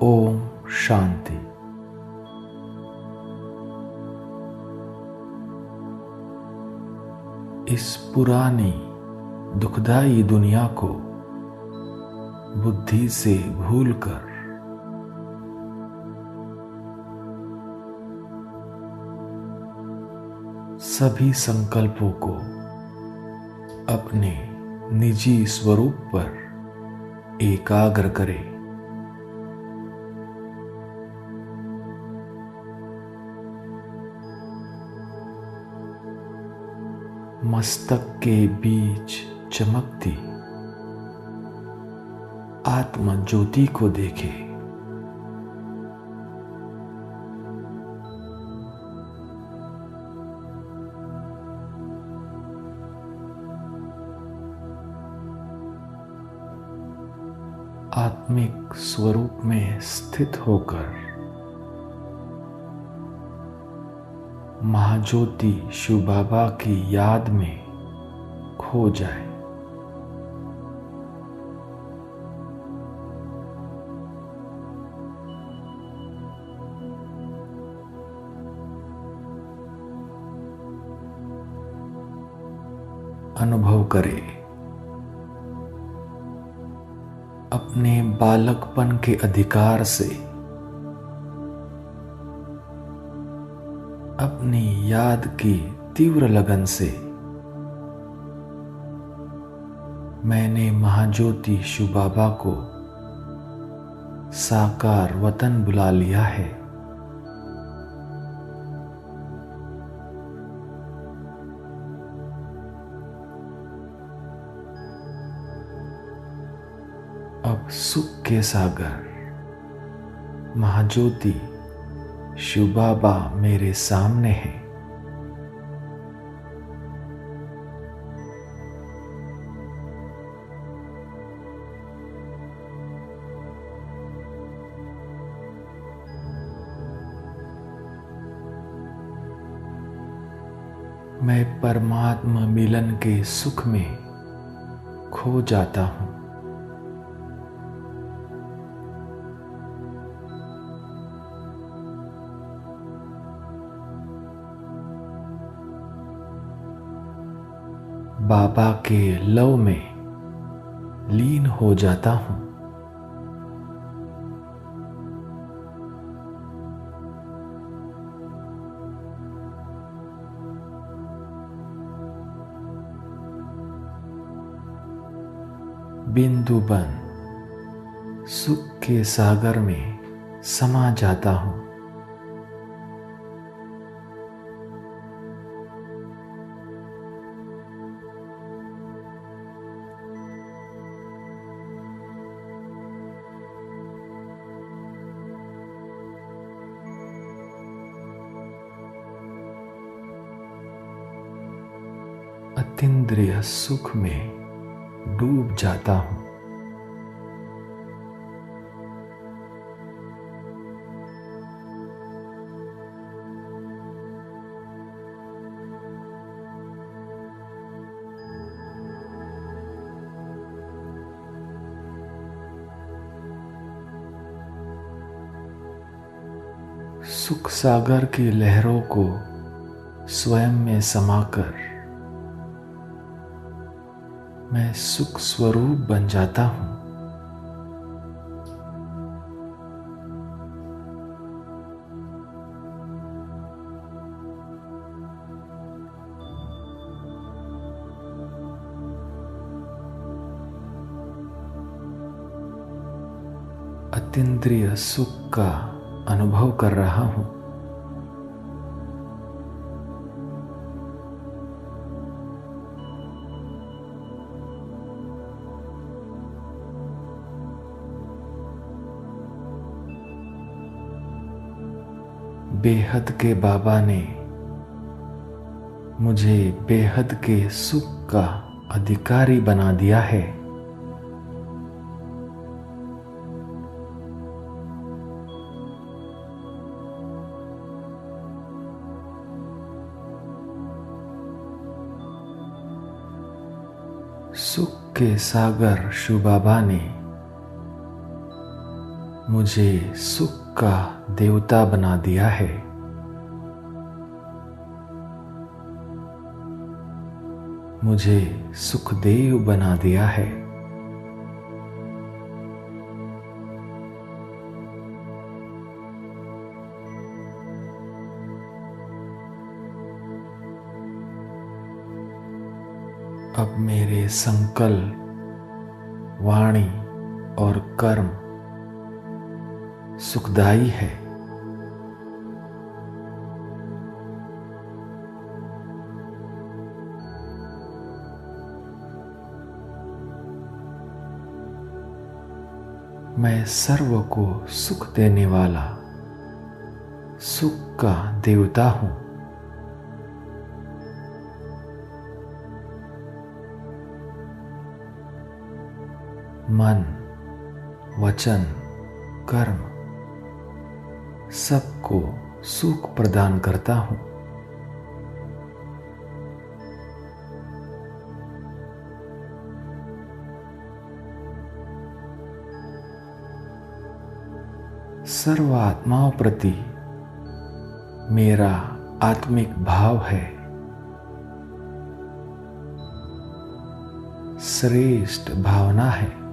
ओम शांति। इस पुरानी दुखदाई दुनिया को बुद्धि से भूलकर सभी संकल्पों को अपने निजी स्वरूप पर एकाग्र करें। मस्तक के बीच चमकती आत्म ज्योति को देखें। आत्मिक स्वरूप में स्थित होकर महाज्योति शिव बाबा की याद में खो जाए। अनुभव करें अपने बालकपन के अधिकार से अपनी याद की तीव्र लगन से मैंने महाज्योति शिव बाबा को साकार वतन बुला लिया है। अब सुख के सागर महाज्योति शिव बाबा मेरे सामने है। मैं परमात्मा मिलन के सुख में खो जाता हूँ। बाबा के लव में लीन हो जाता हूँ। बिंदु बन सुख के सागर में समा जाता हूँ। अतीन्द्रिय सुख में डूब जाता हूँ। सुख सागर की लहरों को स्वयं में समाकर मैं सुख स्वरूप बन जाता हूँ। अतीन्द्रिय सुख का अनुभव कर रहा हूँ। बेहद के बाबा ने मुझे बेहद के सुख का अधिकारी बना दिया है। सुख के सागर शिव बाबा ने मुझे सुख का देवता बना दिया है। मुझे सुखदेव बना दिया है। अब मेरे संकल्प, वाणी और कर्म सुखदायी है। मैं सर्व को सुख देने वाला सुख का देवता हूं। मन, वचन, कर्म सबको सुख प्रदान करता हूं। सर्व आत्माओं प्रति मेरा आत्मिक भाव है। श्रेष्ठ भावना है।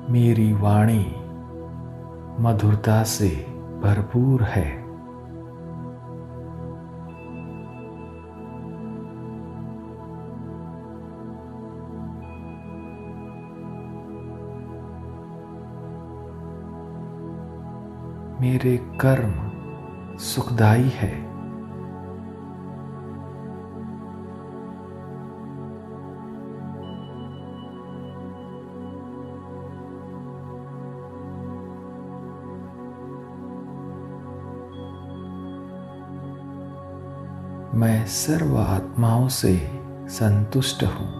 मेरी वाणी मधुरता से भरपूर है। मेरे कर्म सुखदायी है। मैं सर्व आत्माओं से संतुष्ट हूं।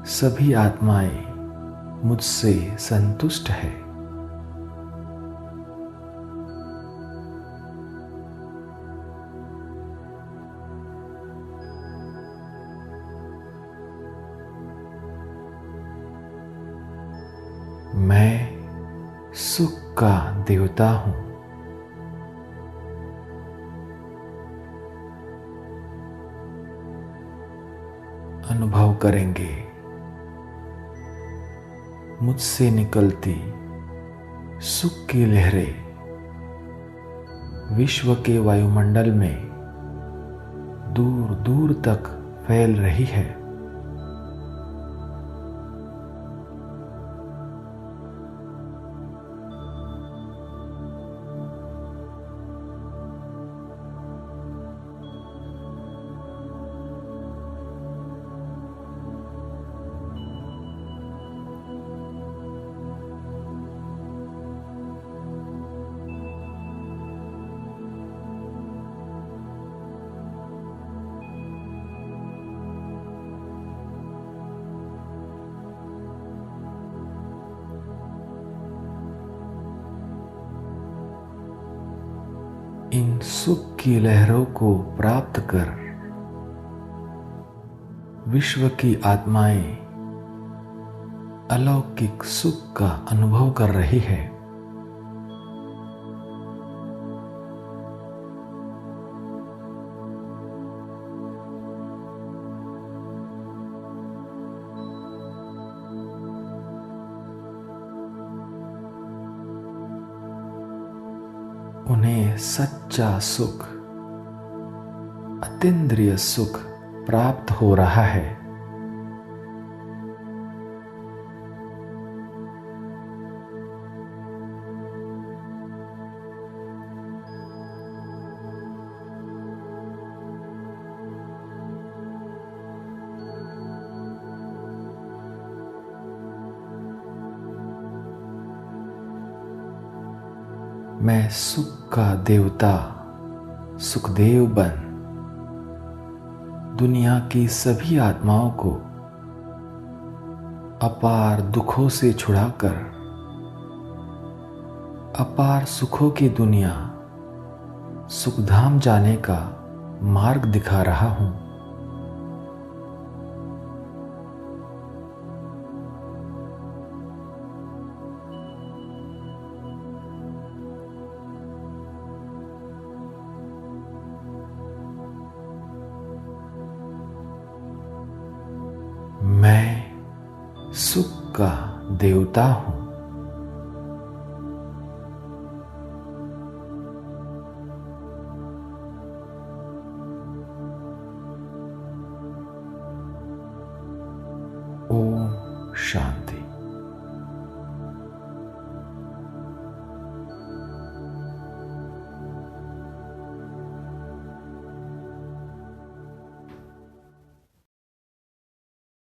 सभी आत्माएं मुझसे संतुष्ट है। मैं सुख का देवता हूं। अनुभव करेंगे मुझसे निकलती सुख की लहरें विश्व के वायुमंडल में दूर दूर तक फैल रही है। इन सुख की लहरों को प्राप्त कर विश्व की आत्माएं अलौकिक सुख का अनुभव कर रही है। उन्हें सच्चा सुख, अतीन्द्रिय सुख प्राप्त हो रहा है। मैं सुख का देवता सुखदेव बन दुनिया की सभी आत्माओं को अपार दुखों से छुड़ाकर अपार सुखों की दुनिया सुखधाम जाने का मार्ग दिखा रहा हूं। मैं सुख का देवता हूं। ओम शांति।